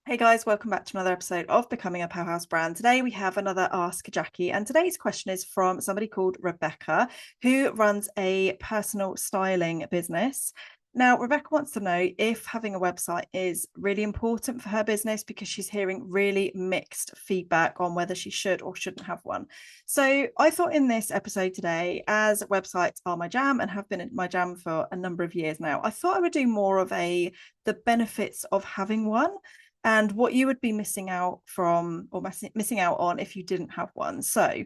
Hey guys, welcome back to another episode of Becoming a Powerhouse Brand. Today we have another Ask Jackie, and today's question is from somebody called Rebecca, who runs a personal styling business. Now, Rebecca wants to know if having a website is really important for her business because she's hearing really mixed feedback on whether she should or shouldn't have one. So I thought in this episode today, as websites are my jam and have been my jam for a number of years now, I thought I would do more of the benefits of having one and what you would be missing out from or missing out on if you didn't have one. So,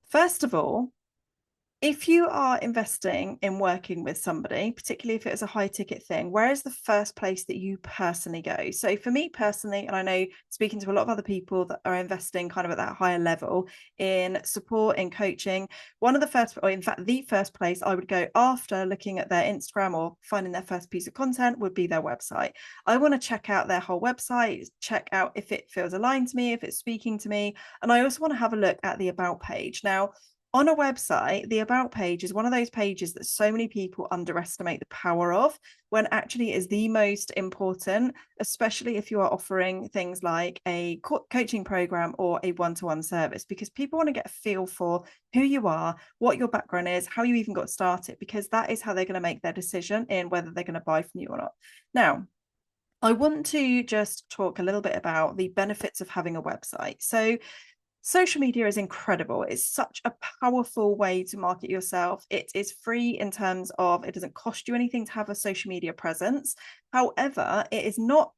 first of all, if you are investing in working with somebody, particularly if it's a high ticket thing, where is the first place that you personally go? So for me personally, and I know speaking to a lot of other people that are investing kind of at that higher level in support, in coaching, one of the first, or in fact, the first place I would go after looking at their Instagram or finding their first piece of content would be their website. I want to check out their whole website, check out if it feels aligned to me, if it's speaking to me. And I also want to have a look at the about page. Now, on a website, the about page is one of those pages that so many people underestimate the power of, when actually is the most important, especially if you are offering things like a coaching program or a one-to-one service, because people want to get a feel for who you are, what your background is, how you even got started, because that is how they're going to make their decision in whether they're going to buy from you or not. Now, I want to just talk a little bit about the benefits of having a website. So social media is incredible. It's such a powerful way to market yourself. It is free in terms of it doesn't cost you anything to have a social media presence. However, it is not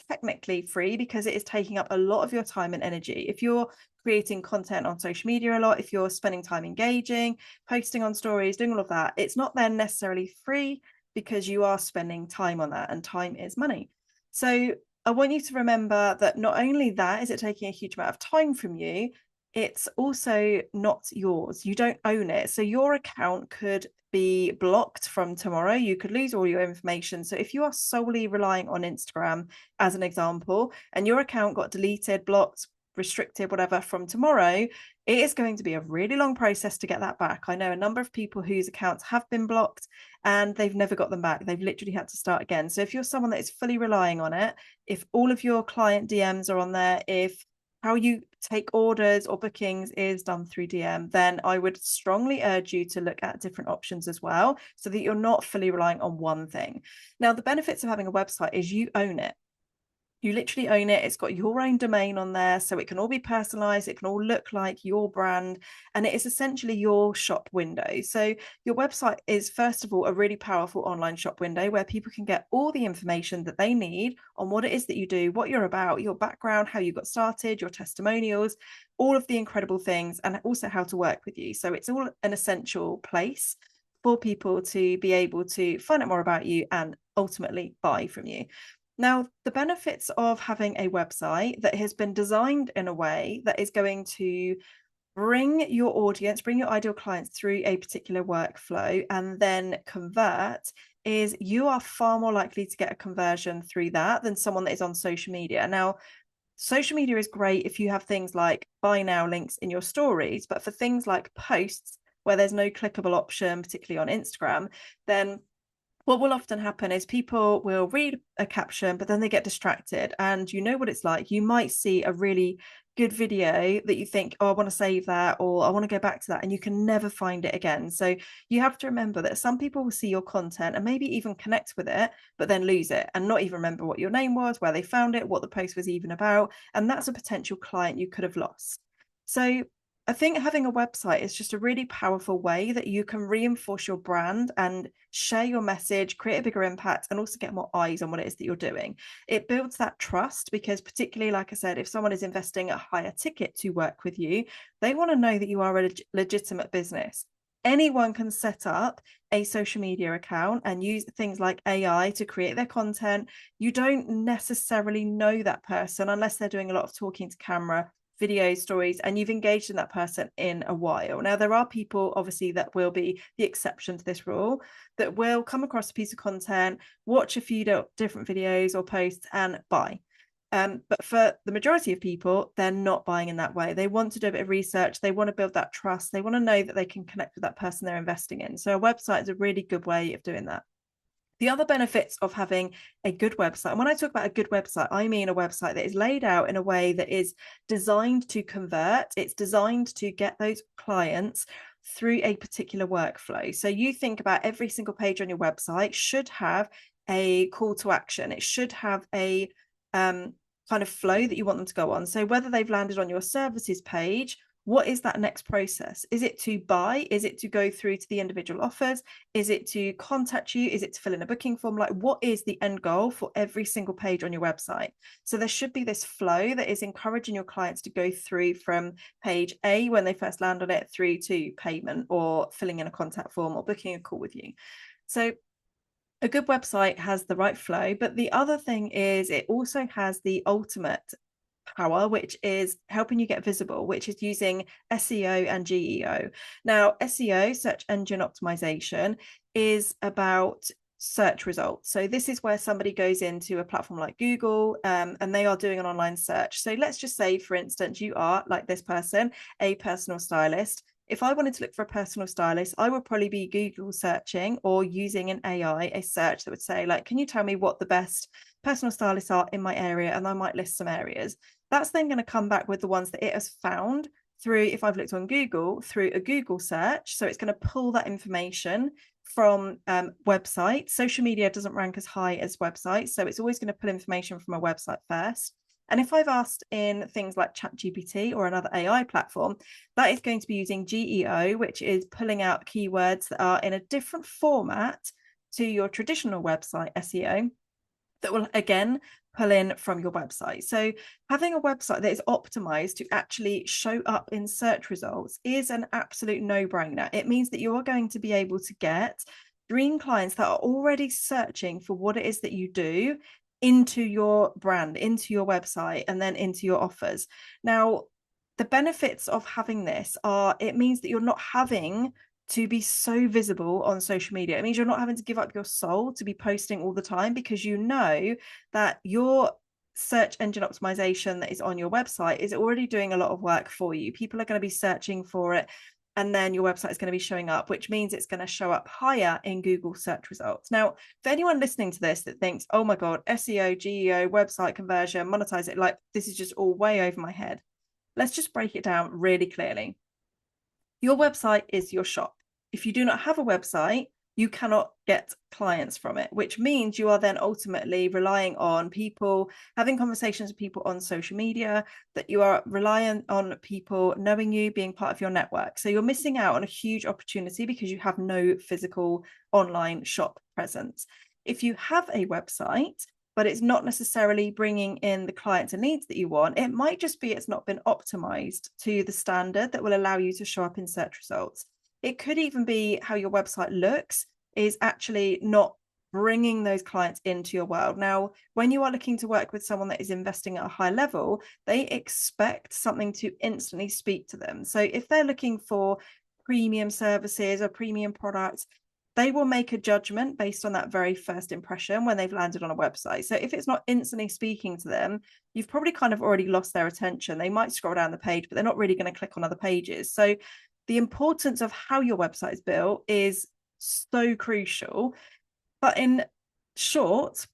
technically free because it is taking up a lot of your time and energy. If you're creating content on social media a lot, if you're spending time engaging, posting on stories, doing all of that, it's not then necessarily free because you are spending time on that, and time is money. So I want you to remember that not only that is it taking a huge amount of time from you, it's also not yours. You don't own it. So your account could be blocked from tomorrow. You could lose all your information. So if you are solely relying on Instagram, as an example, and your account got deleted, blocked, restricted, whatever, from tomorrow, it is going to be a really long process to get that back. I know a number of people whose accounts have been blocked and they've never got them back. They've literally had to start again. So if you're someone that is fully relying on it, if all of your client DMs are on there, if how you take orders or bookings is done through DM, then I would strongly urge you to look at different options as well, so that you're not fully relying on one thing. Now, the benefits of having a website is you own it. You literally own it. It's got your own domain on there, so it can all be personalized. It can all look like your brand, and it is essentially your shop window. So your website is, first of all, a really powerful online shop window where people can get all the information that they need on what it is that you do, what you're about, your background, how you got started, your testimonials, all of the incredible things, and also how to work with you. So it's all an essential place for people to be able to find out more about you and ultimately buy from you. Now, the benefits of having a website that has been designed in a way that is going to bring your audience, bring your ideal clients through a particular workflow and then convert is you are far more likely to get a conversion through that than someone that is on social media. Now, social media is great if you have things like buy now links in your stories, but for things like posts where there's no clickable option, particularly on Instagram, then what will often happen is people will read a caption, but then they get distracted. And you know what it's like. You might see a really good video that you think, oh, I want to save that, or I want to go back to that, and you can never find it again. So you have to remember that some people will see your content and maybe even connect with it, but then lose it and not even remember what your name was, where they found it, what the post was even about. And that's a potential client you could have lost. So I think having a website is just a really powerful way that you can reinforce your brand and share your message, create a bigger impact, and also get more eyes on what it is that you're doing. It builds that trust because, particularly, like I said, if someone is investing a higher ticket to work with you, they want to know that you are a legitimate business. Anyone can set up a social media account and use things like AI to create their content. You don't necessarily know that person unless they're doing a lot of talking to camera, video stories, and you've engaged in that person in a while. Now, there are people obviously that will be the exception to this rule, that will come across a piece of content, watch a few different videos or posts and buy. But for the majority of people, they're not buying in that way. They want to do a bit of research. They want to build that trust. They want to know that they can connect with that person they're investing in. So a website is a really good way of doing that. The other benefits of having a good website, and when I talk about a good website, I mean a website that is laid out in a way that is designed to convert. It's designed to get those clients through a particular workflow. So you think about every single page on your website should have a call to action. It should have a kind of flow that you want them to go on. So whether they've landed on your services page, what is that next process? Is it to buy? Is it to go through to the individual offers? Is it to contact you? Is it to fill in a booking form? Like, what is the end goal for every single page on your website? So there should be this flow that is encouraging your clients to go through from page A when they first land on it through to payment or filling in a contact form or booking a call with you. So a good website has the right flow, but the other thing is it also has the ultimate power, which is helping you get visible, which is using SEO and GEO. Now, SEO, search engine optimization, is about search results. So this is where somebody goes into a platform like Google and they are doing an online search. So let's just say, for instance, you are, like this person, a personal stylist. If I wanted to look for a personal stylist, I would probably be Google searching or using an AI, a search that would say, like, can you tell me what the best personal stylists are in my area? And I might list some areas. That's then going to come back with the ones that it has found through, if I've looked on Google, through a Google search. So it's going to pull that information from websites. Social media doesn't rank as high as websites. So it's always going to pull information from a website first. And if I've asked in things like ChatGPT or another AI platform, that is going to be using GEO, which is pulling out keywords that are in a different format to your traditional website SEO that will, again, pull in from your website. So having a website that is optimized to actually show up in search results is an absolute no-brainer. It means that you are going to be able to get dream clients that are already searching for what it is that you do into your brand, into your website, and then into your offers. Now, the benefits of having this are it means that you're not having to be so visible on social media. It means you're not having to give up your soul to be posting all the time, because you know that your search engine optimization that is on your website is already doing a lot of work for you. People are going to be searching for it, and then your website is going to be showing up, which means it's going to show up higher in Google search results. Now, for anyone listening to this that thinks, oh my God, SEO, GEO, website conversion, monetize it, like this is just all way over my head. Let's just break it down really clearly. Your website is your shop. If you do not have a website, you cannot get clients from it, which means you are then ultimately relying on people, having conversations with people on social media, that you are reliant on people knowing you, being part of your network. So you're missing out on a huge opportunity because you have no physical online shop presence. If you have a website, but it's not necessarily bringing in the clients and needs that you want, it might just be it's not been optimized to the standard that will allow you to show up in search results. It could even be how your website looks is actually not bringing those clients into your world. Now, when you are looking to work with someone that is investing at a high level, they expect something to instantly speak to them. So if they're looking for premium services or premium products, they will make a judgment based on that very first impression when they've landed on a website. So if it's not instantly speaking to them, you've probably kind of already lost their attention. They might scroll down the page, but they're not really going to click on other pages. So the importance of how your website is built is so crucial. But in short,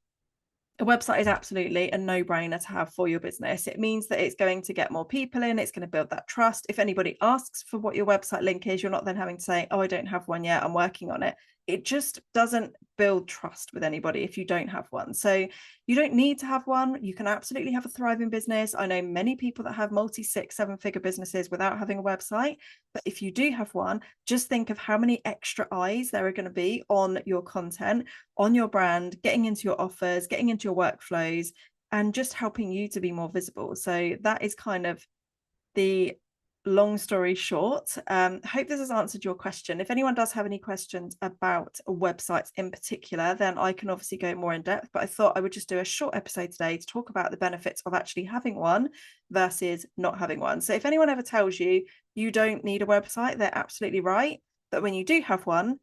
a website is absolutely a no-brainer to have for your business. It means that it's going to get more people in, it's going to build that trust. If anybody asks for what your website link is, you're not then having to say, oh, I don't have one yet, I'm working on it. It just doesn't build trust with anybody if you don't have one. So you don't need to have one. You can absolutely have a thriving business. I know many people that have multi-6, 7-figure businesses without having a website. But if you do have one, just think of how many extra eyes there are going to be on your content, on your brand, getting into your offers, getting into your workflows, and just helping you to be more visible. So that is kind of the long story short. Hope this has answered your question. If anyone does have any questions about websites in particular, then I can obviously go more in depth, but I thought I would just do a short episode today to talk about the benefits of actually having one versus not having one. So if anyone ever tells you you don't need a website, they're absolutely right. But when you do have one,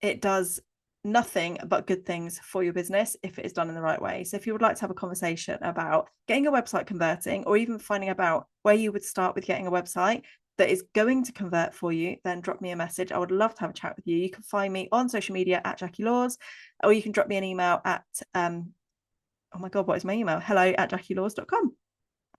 it does nothing but good things for your business if it is done in the right way. So if you would like to have a conversation about getting a website converting, or even finding about where you would start with getting a website, that is going to convert for you, then drop me a message. I would love to have a chat with you. You can find me on social media at Jacquie Laws, or you can drop me an email at oh my God, what is my email? hello@jacquielaws.com.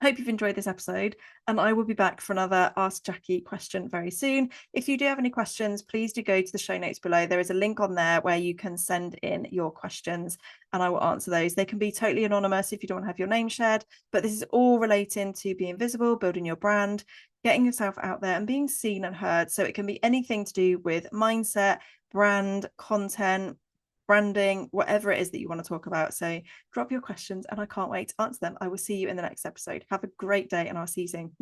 Hope you've enjoyed this episode, and I will be back for another Ask Jacquie question very soon. If you do have any questions, please do go to the show notes below. There is a link on there where you can send in your questions and I will answer those. They can be totally anonymous if you don't want to have your name shared, but this is all relating to being visible, building your brand, getting yourself out there and being seen and heard. So it can be anything to do with mindset, brand, content, branding, whatever it is that you want to talk about. So drop your questions and I can't wait to answer them. I will see you in the next episode. Have a great day and I'll see you soon.